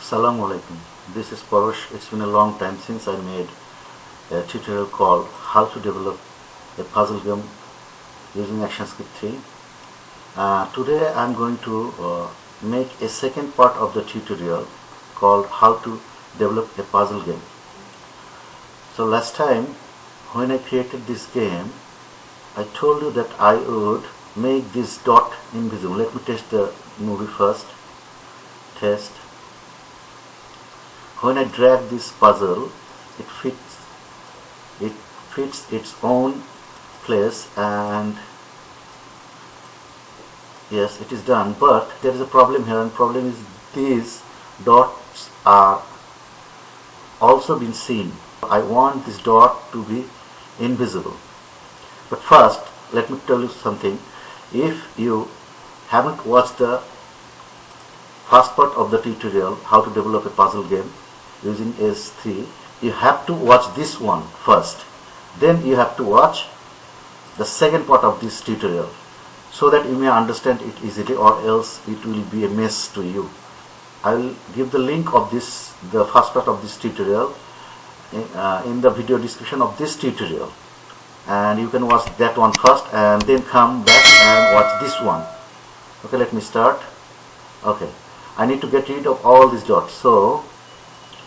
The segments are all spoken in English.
Assalamu alaikum. This is Parosh. It's been a long time since I made a tutorial called how to develop a puzzle game using ActionScript 3. Today I'm going to make a second part of the tutorial called how to develop a puzzle game. So last time when I created this game, I told you that I would make this dot invisible. Let me test the movie first. Test. When I drag this puzzle, it fits its own place, and yes, it is done. But there is a problem here, and problem is these dots are also been seen. I want this dot to be invisible. But first, let me tell you something. If you haven't watched the first part of the tutorial, how to develop a puzzle game using AS3, you have to watch this one first. Then you have to watch the second part of this tutorial so that you may understand it easily, or else it will be a mess to you. I will give the link of the first part of this tutorial in the video description of this tutorial, and you can watch that one first and then come back and watch this one. Okay, let me start. Okay, I need to get rid of all these dots. So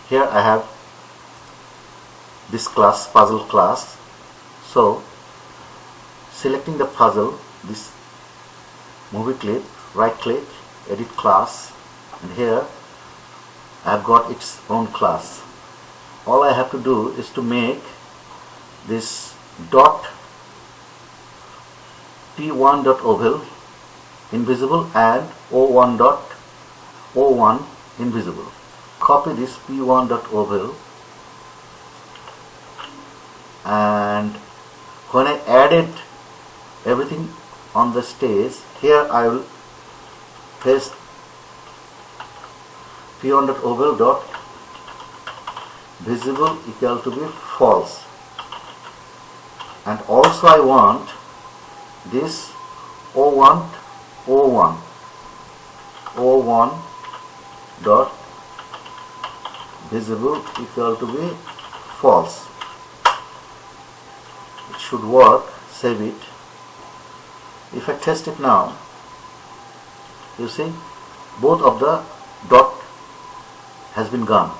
here I have this class, puzzle class. So selecting the puzzle, this movie clip, right click, edit class, and here I have got its own class. All I have to do is to make this dot P1.oval invisible and O1 invisible. Copy this P1.oval, and when I added everything on the stage, here I will paste P1.oval dot visible equal to be false, and also I want this O1 dot visible equal to be false. It should work. Save it. If I test it now, you see both of the dot has been gone,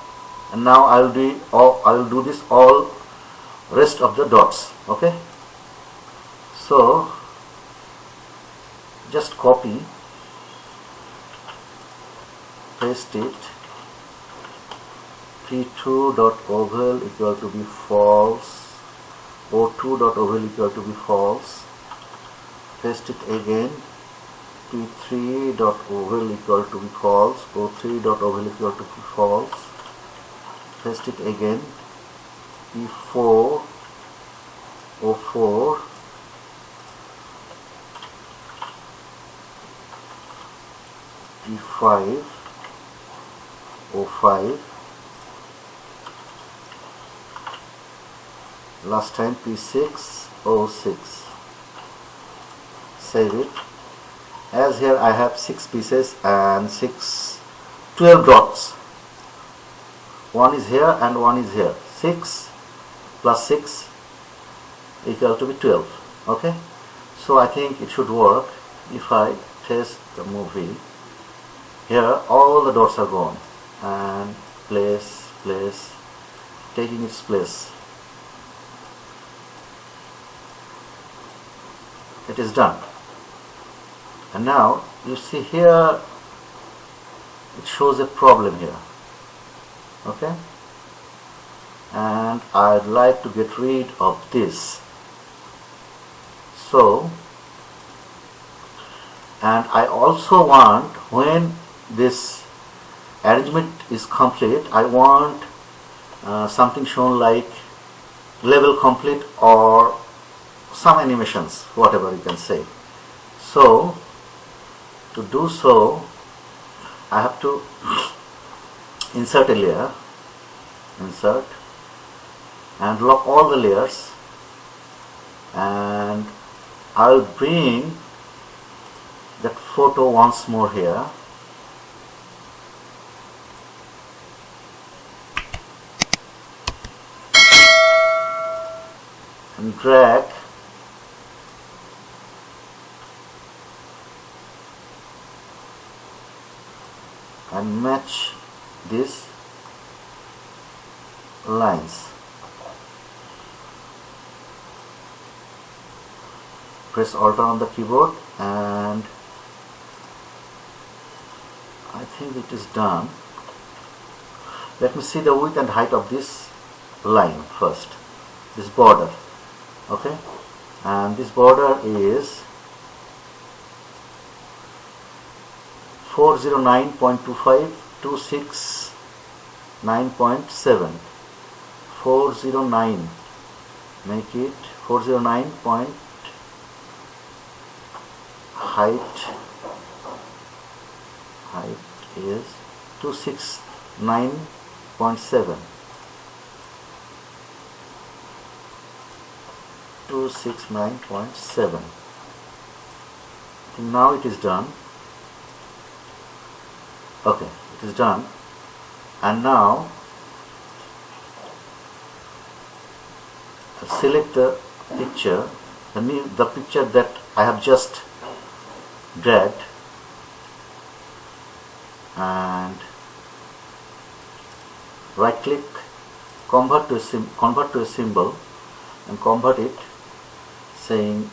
and now I will do this all rest of the dots. Okay, so just copy, paste it, P2.oval equal to be false, O2.oval equal to be false, paste it again, P3.oval equal to be false, O3.oval equal to be false, paste it again, P4, O4, P5, O5, last time P6, O6. Save it. As here I have 6 pieces and 12 dots. One is here and one is here. 6 plus 6 equal to be 12. Okay, so I think it should work. If I test the movie, here all the dots are gone, and place, taking its place. It is done. And now you see here it shows a problem here. Okay, and I'd like to get rid of this. So, and I also want, when this arrangement is complete, I want something shown like level complete or some animations, whatever you can say. So to do so, I have to insert a layer, insert, and lock all the layers, and I'll bring that photo once more here, and drag and match these lines. Press Alt on the keyboard and I think it is done. Let me see the width and height of this line first, this border. Okay, and this border is 409.25 to 6.9.7. 409, make it 409 point, height is 269.7. 269.7. Now it is done. Okay, it is done. And now select the picture, the picture that I have just dragged, and right click, convert to a symbol, and convert it, saying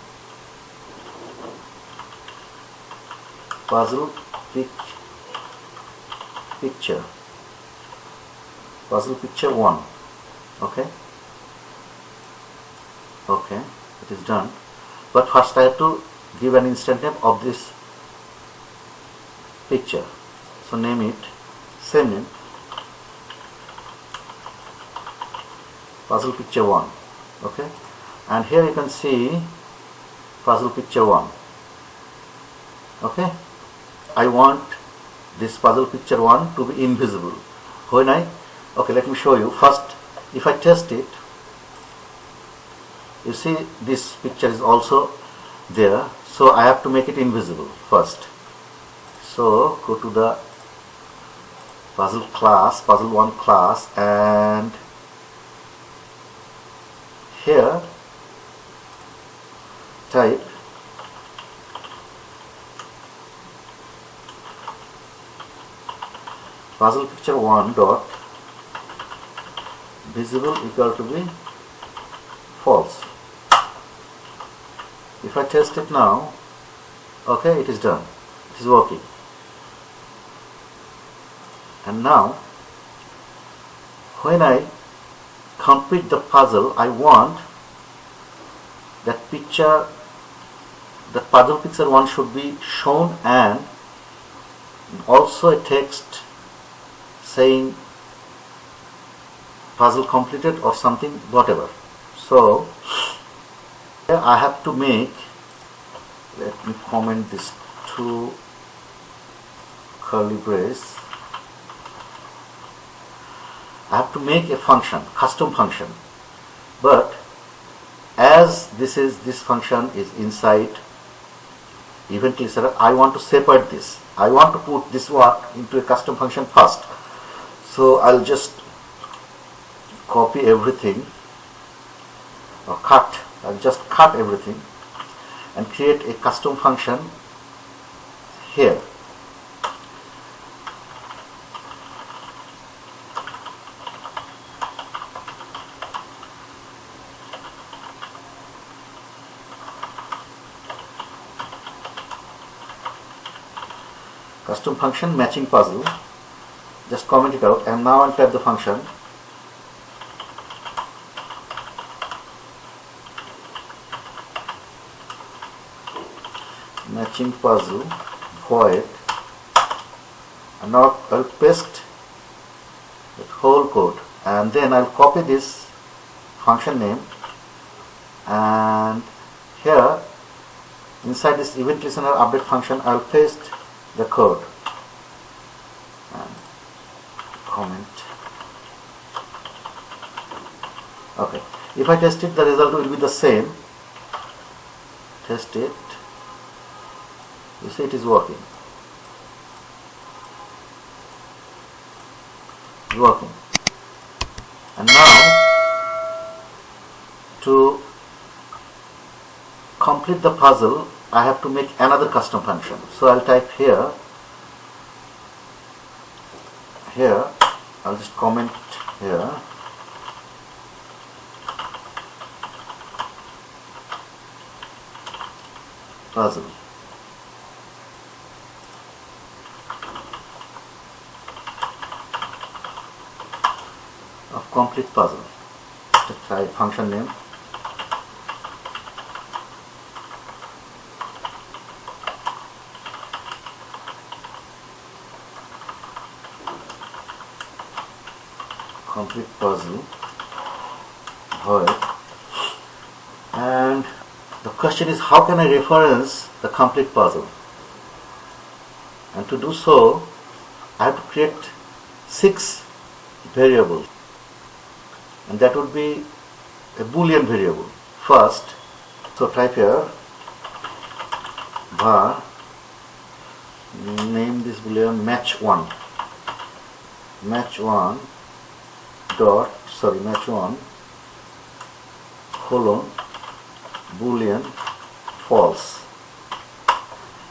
puzzle picture 1. Okay, it is done. But first I have to give an instant name of this picture, so name it, same name, puzzle picture 1. Okay, and here you can see puzzle picture 1. Okay, I want this puzzle picture 1 to be invisible. Okay, let me show you. First, if I test it, you see this picture is also there, so I have to make it invisible first. So go to the puzzle 1 class, and here type puzzle picture 1 dot visible equal to be false. If I test it now, okay, it is done, it is working. And now when I complete the puzzle, I want that picture, the puzzle picture 1 should be shown, and also a text saying puzzle completed or something, whatever. So here I have to make, let me comment this two curly brace. I have to make a function, custom function, but as this function is inside event listener, I want to separate this. I want to put this work into a custom function first. So I'll just copy everything, or I'll just cut everything and create a custom function here. Custom function matching puzzle, just comment it out, and now I'll type the function matching puzzle void, and now I'll paste that whole code, and then I'll copy this function name, and here inside this event listener update function I'll paste the code and comment. Okay, if I test it, the result will be the same. Test it, you see it is working. It's working. And now to complete the puzzle, I have to make another custom function. So I'll type here, I'll just comment here, puzzle. Of complete puzzle. Let's try function name. Complete puzzle void. And the question is, how can I reference the complete puzzle? And to do so, I have to create 6 variables, and that would be a Boolean variable first. So type here var, name this Boolean match1 colon Boolean false,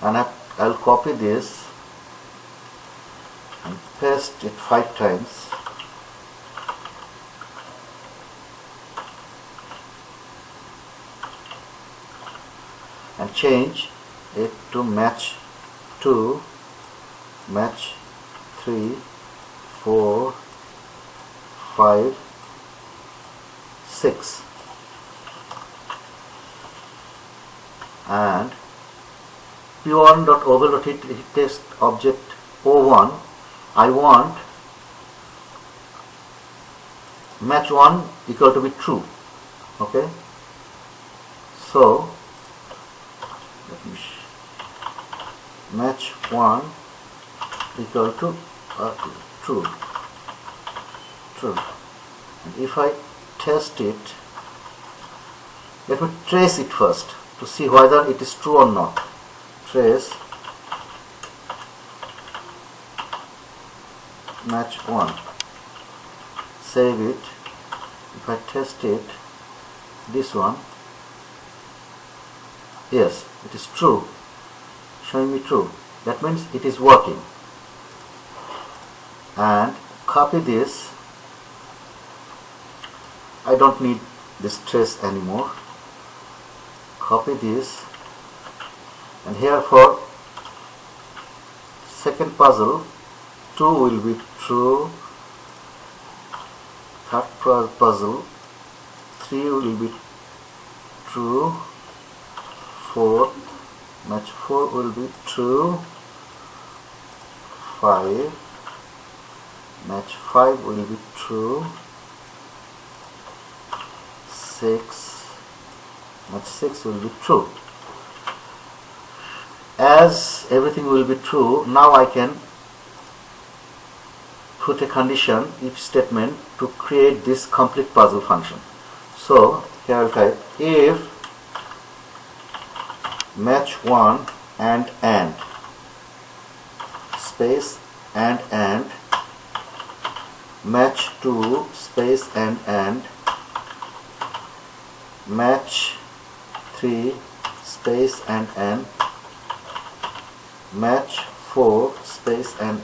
and I'll copy this and paste it 5 times. And change it to match 2, match 3, 4, 5, 6, and p1.overload.test object O1, I want match 1 equal to be true. Okay, so match 1 equal to true. And if I test it, let me trace it first to see whether it is true or not. Trace match 1, save it. If I test it, this one, yes, it is true, showing me true. That means it is working. And copy this. I don't need this trace anymore. Copy this, and here for second puzzle, 2 will be true, third puzzle, 3 will be true, 4, match 4 will be true, 5, match 5 will be true, 6, match 6 will be true. As everything will be true, now I can put a condition, if statement, to create this complete puzzle function. So here I'll type if match 1 and space and match 2 space and match 3 space and match 4 space and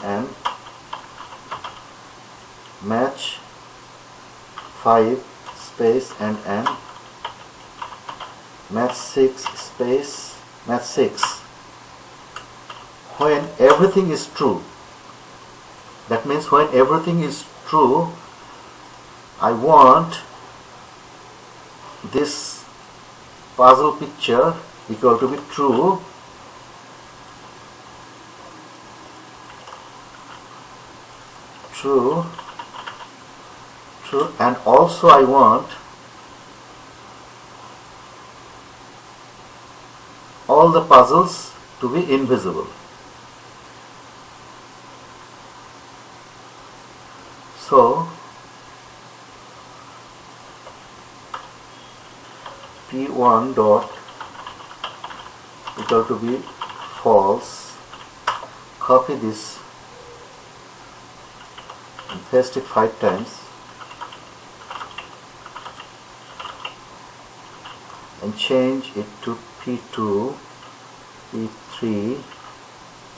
match 5 space and match 6 space match 6. When everything is true, that means when everything is true, I want this puzzle picture equal to be true, and also I want all the puzzles to be invisible. So P1 dot equal to be false. Copy this and paste it 5 times and change it to P2, P3,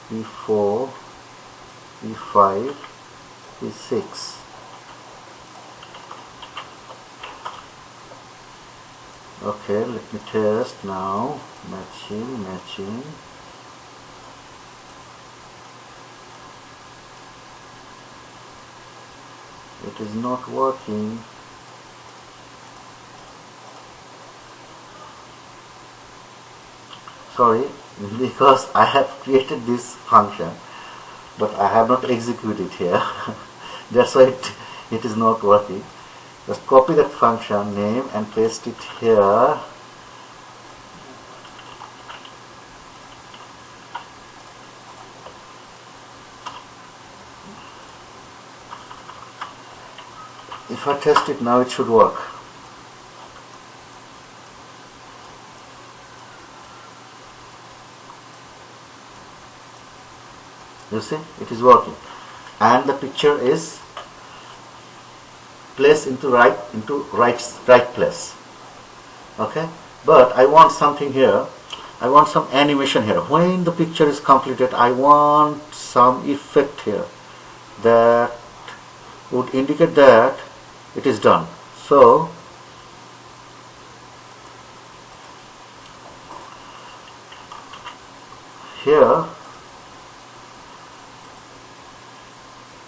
P4, P5, P6. Okay, let me test now. Matching. It is not working. Sorry, because I have created this function but I have not executed here. That's why it is not working. Just copy that function name and paste it here. If I test it now, it should work. You see, it is working, and the picture is placed into right place. Okay, but I want something here. I want some animation here. When the picture is completed, I want some effect here that would indicate that it is done. So here,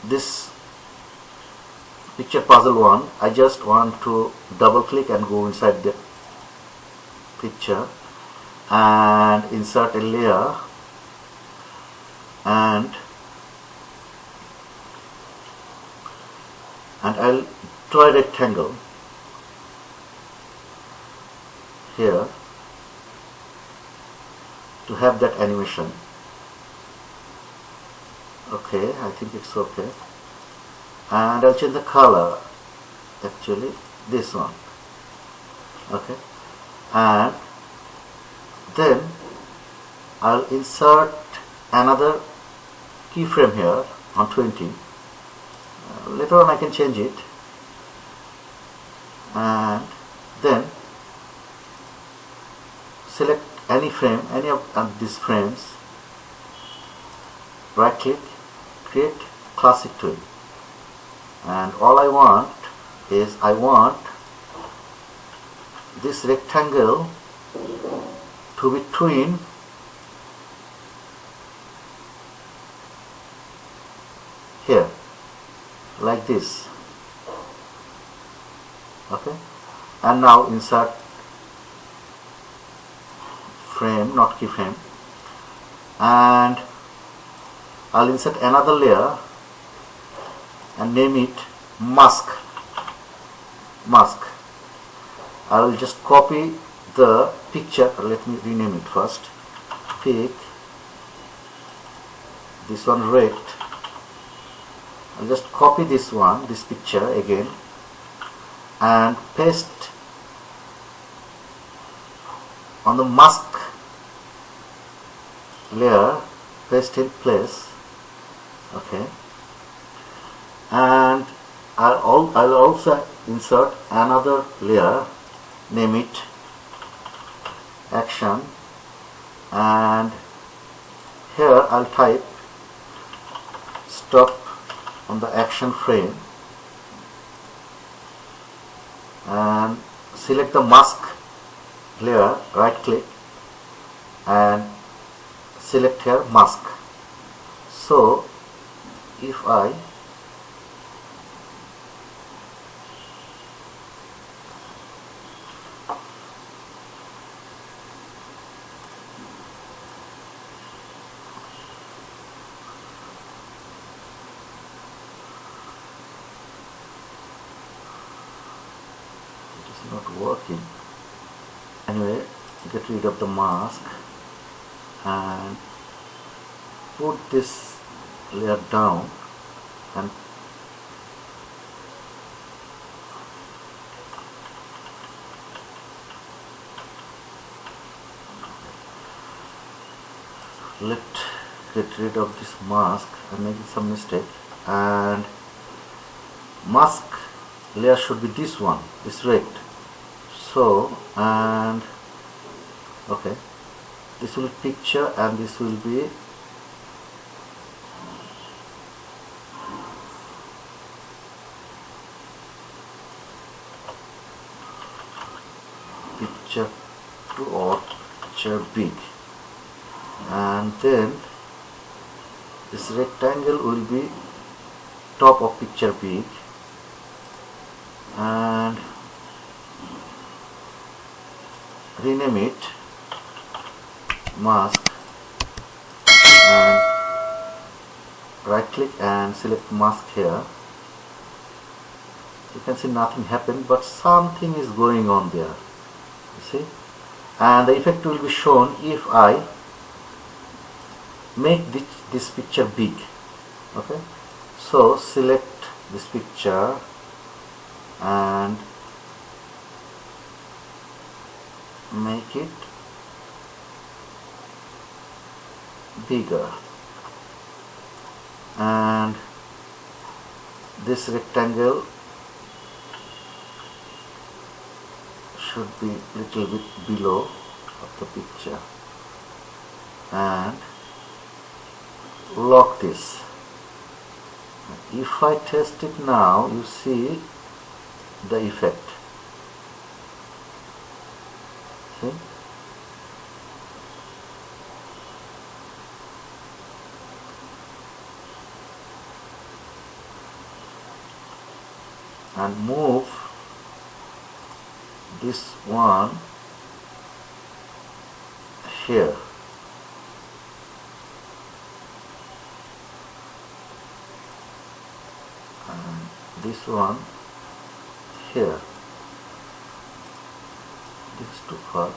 this picture puzzle one, I just want to double click and go inside the picture and insert a layer, and I'll draw a rectangle here to have that animation. Okay, I think it's okay, and I'll change the color, actually this one. Okay, and then I'll insert another keyframe here on 20. Later on I can change it, and then select any frame, any of these frames, right click, create classic tool, and all I want is I want this rectangle to be twin here, like this. Okay, and now insert frame, not keyframe, and I'll insert another layer and name it mask. I will just copy the picture. Let me rename it first. Pick this one, rect. I'll just copy this one, this picture again, and paste on the mask layer, paste in place. Okay, and I'll also insert another layer, name it action, and here I'll type stop on the action frame and select the mask layer, right click and select here mask. So if I not working. Anyway, get rid of the mask and put this layer down and get rid of this mask. I'm making some mistake, and mask layer should be this one, this rect. So, and Okay, this will be picture and this will be picture 2 or picture big, and then this rectangle will be top of picture big, and rename it mask, and right click and select mask here. You can see nothing happened, but something is going on there, you see, and the effect will be shown if I make this picture big. Okay, so select this picture and make it bigger, and this rectangle should be little bit below of the picture, and lock this. If I test it now, you see the effect. See? And move this one here. And this one here. These two are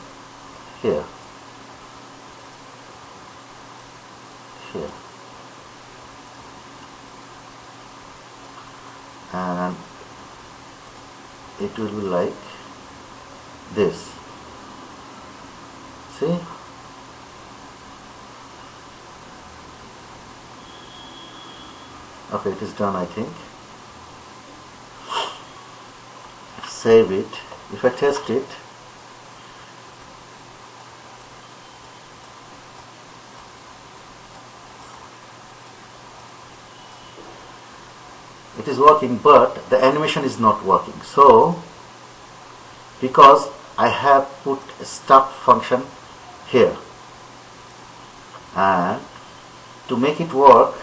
here. Here. And it will be like this. See? Okay, it is done, I think. Save it. If I test it, it is working, but the animation is not working. So, because I have put a stop function here, and to make it work,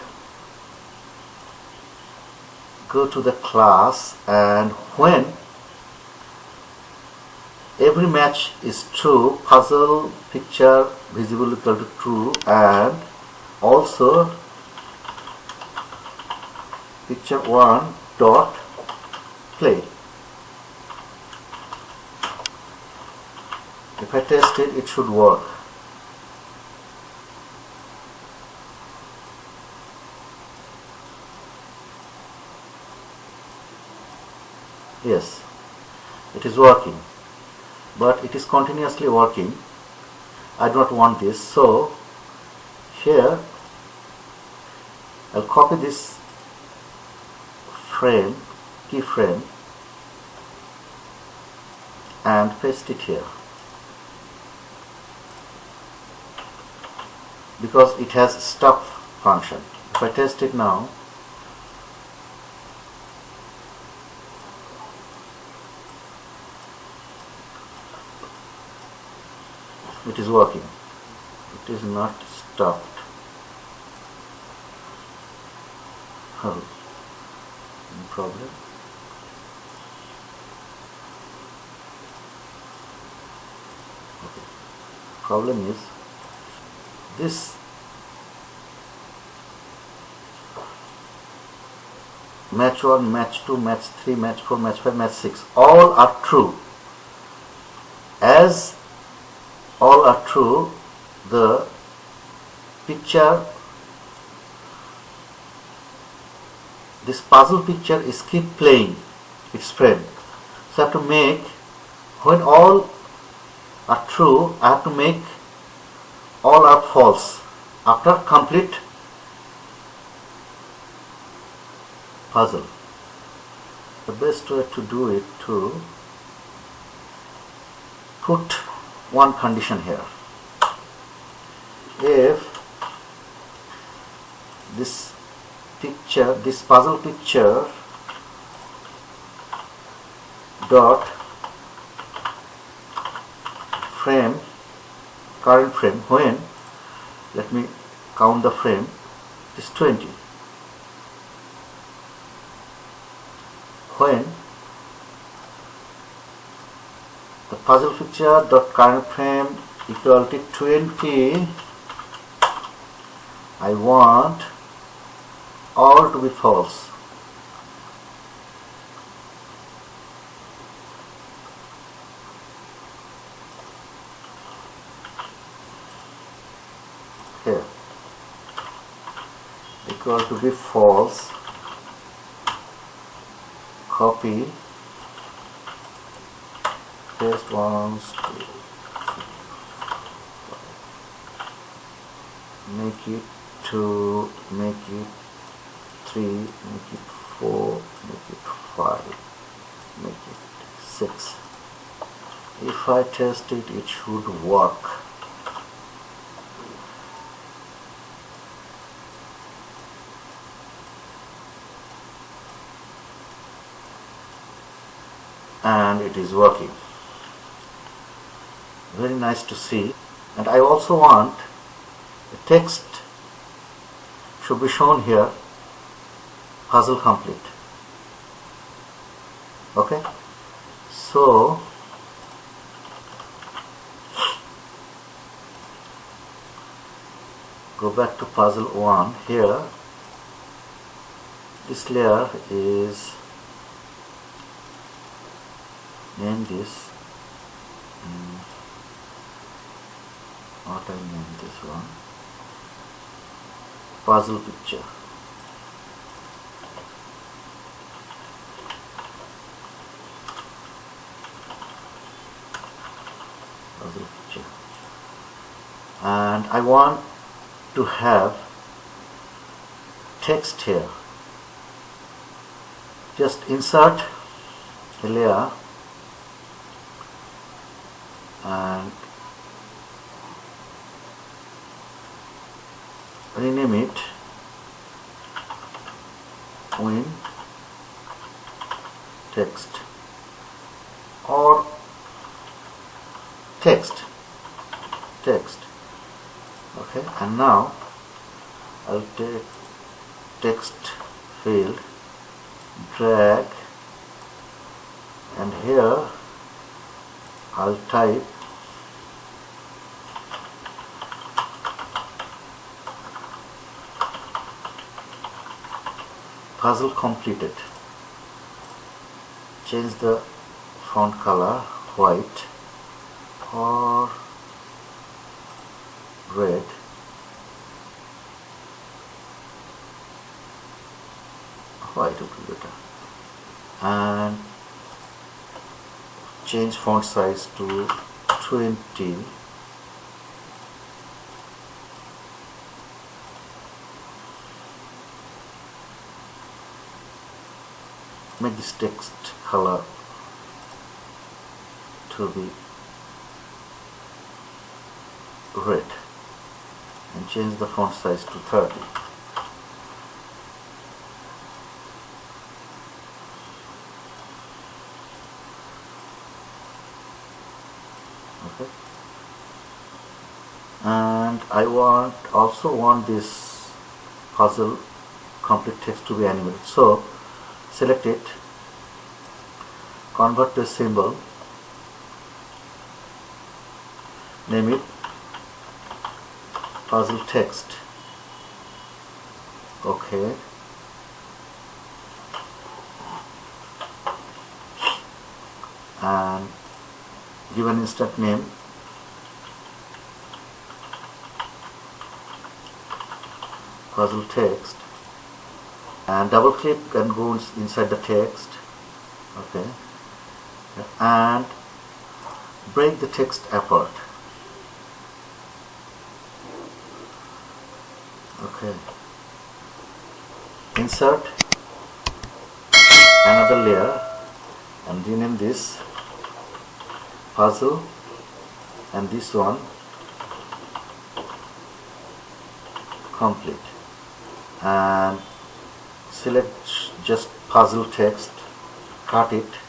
go to the class, and when every match is true, puzzle picture visible equal to true, and also picture 1 dot play. If I test it, it should work. Yes, it is working, but it is continuously working. I don't want this, so here I'll copy this frame, keyframe, and paste it here, because it has stop function. If I test it now, it is working. It is not stopped. Oh, no problem. Okay. Problem is this match 1, match 2, match 3, match 4, match 5, match 6, all are true. As all are true, the picture, this puzzle picture is keep playing its frame. So I have to make, when all are true, I have to make all are false after complete puzzle. The best way to do it, to put one condition here. if this picture, this puzzle picture dot frame, current frame, when, let me count the frame, is 20. When the puzzle picture dot current frame equal to 20, I want all to be false. Here, equal to be false. Copy, paste once, make it 2, make it 3, make it 4, make it 5, make it 6. If I test it, it should work. And it is working. Very nice to see. And I also want the text should be shown here, puzzle complete. Okay, so go back to puzzle 1. Here this layer is, name this, what I name this one, puzzle picture. Puzzle picture. And I want to have text here. Just insert a layer and rename it win text or text. Okay, and now I'll take text field, drag, and here I'll type puzzle completed. Change the font color white or red. White would be better. And change font size to 20. Make this text color to be red and change the font size to 30. Okay. And I also want this puzzle complete text to be animated. So select it, convert to a symbol, name it puzzle text. Okay, and give an instant name, puzzle text, and double click and go inside the text. Okay, and break the text apart. Okay, insert another layer and rename this puzzle, and this one complete, and select just puzzle text, cut it,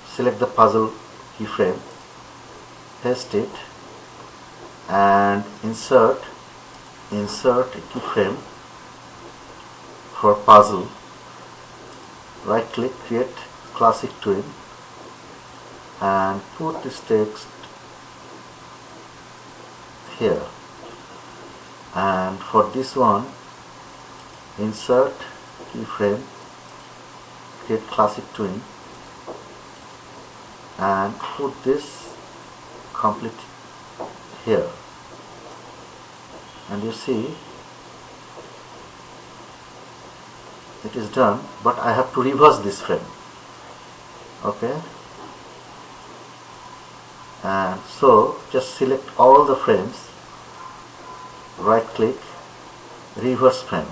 select the puzzle keyframe, paste it, and insert a keyframe for puzzle. Right click, create classic twin, and put this text here. And for this one, insert keyframe, create classic twin, and put this complete here. And you see it is done, but I have to reverse this frame. Okay, and so just select all the frames, right click, reverse frame.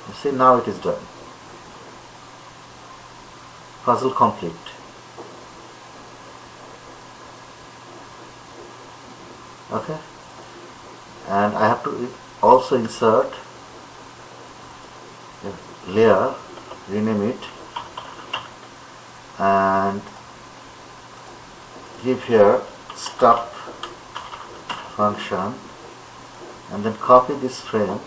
You see, now it is done. Puzzle complete. Okay, and I have to also insert a layer, rename it, and give here stop function, and then copy this frame,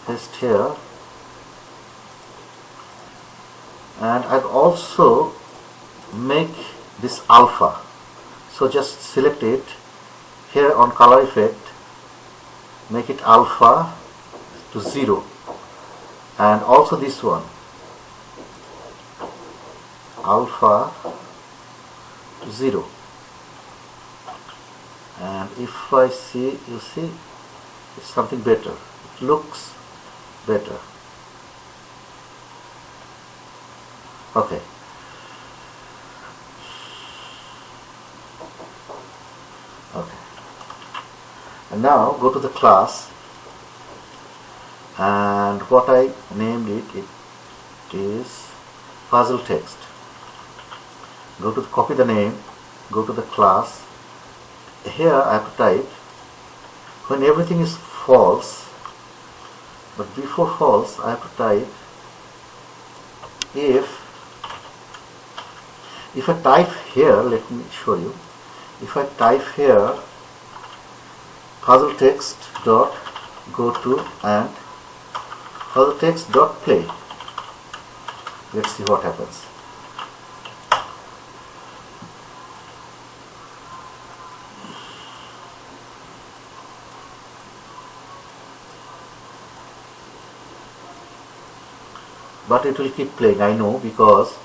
paste here, and I've also make this alpha. So just select it here on color effect, make it alpha to 0, and also this one alpha to 0. And if I see, you see, it's something better. It looks better. Okay. Okay. And now go to the class, and what I named it is puzzle text. Go to copy the name, go to the class. Here I have to type when everything is false, but before false I have to type if I type here, let me show you. If I type here puzzle text dot go to and puzzle text dot play, let's see what happens. But it will keep playing, I know, because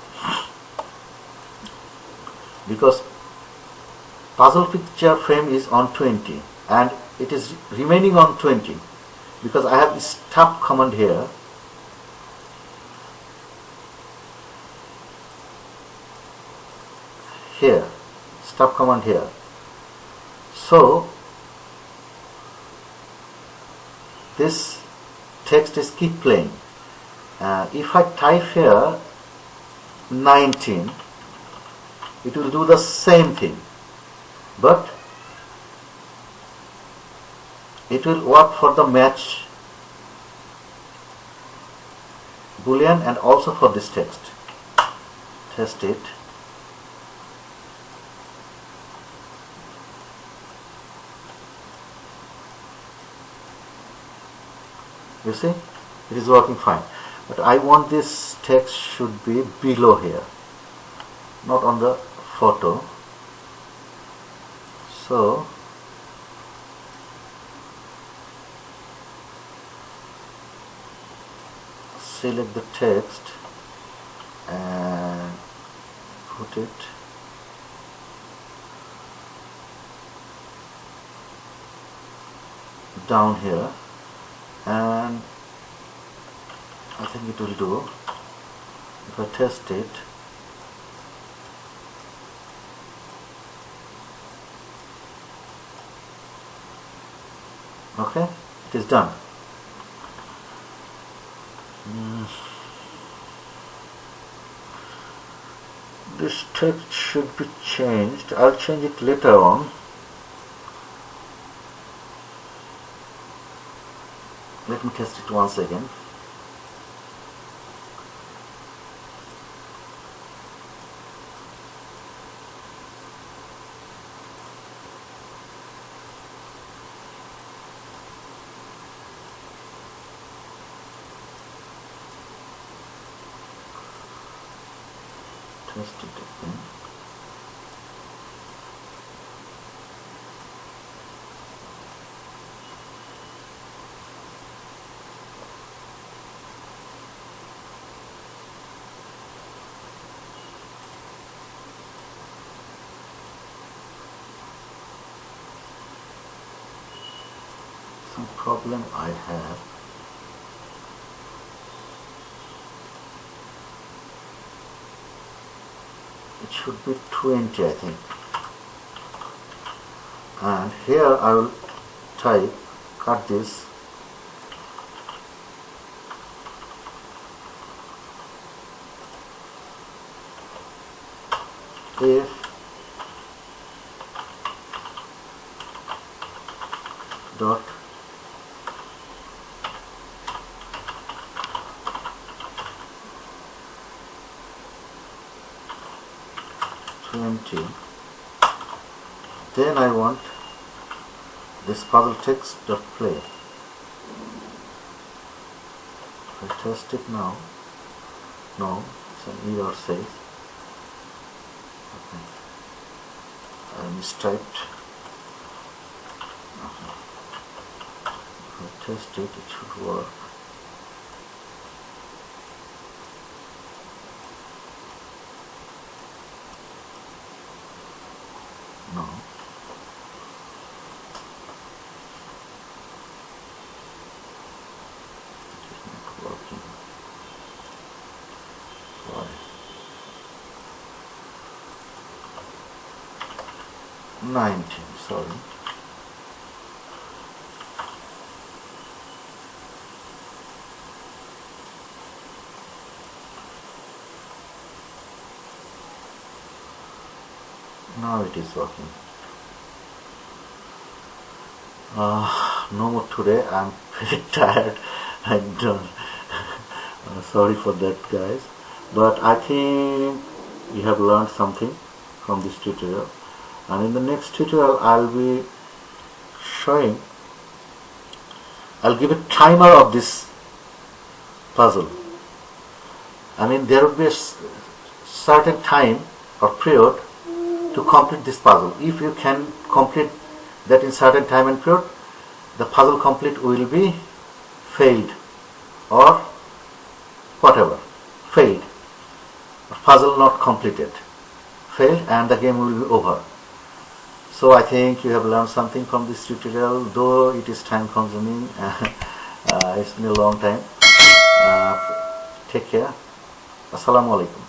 puzzle picture frame is on 20 and it is remaining on 20 because I have this stop command here. Here, stop command here. So this text is keep playing. If I type here 19, it will do the same thing, but it will work for the match boolean and also for this text. Test it. You see, it is working fine. But I want this text should be below here, not on the photo. So select the text and put it down here, and I think it will do. If I test it, okay, it is done. This text should be changed. I'll change it later on. Let me test it once again. Test it again. Some problem I have. It should be 20, I think. And here I will type, cut this, if dot then I want this puzzle text dot play. If I test it now, no, it's an error says. Okay. I mistyped. Okay. If I test it, it should work. No. It is not working. Why? 19, sorry. Now it is working. No more today. I'm very tired. I'm done. Sorry for that, guys. But I think you have learned something from this tutorial. And in the next tutorial, I'll be showing. I'll give a timer of this puzzle. I mean, there will be a certain time or period to complete this puzzle. If you can complete that in certain time and period, the puzzle complete will be failed or whatever, failed, puzzle not completed, failed, and the game will be over. So I think you have learned something from this tutorial, though it is time consuming. It's been a long time. Take care. Assalamu alaikum.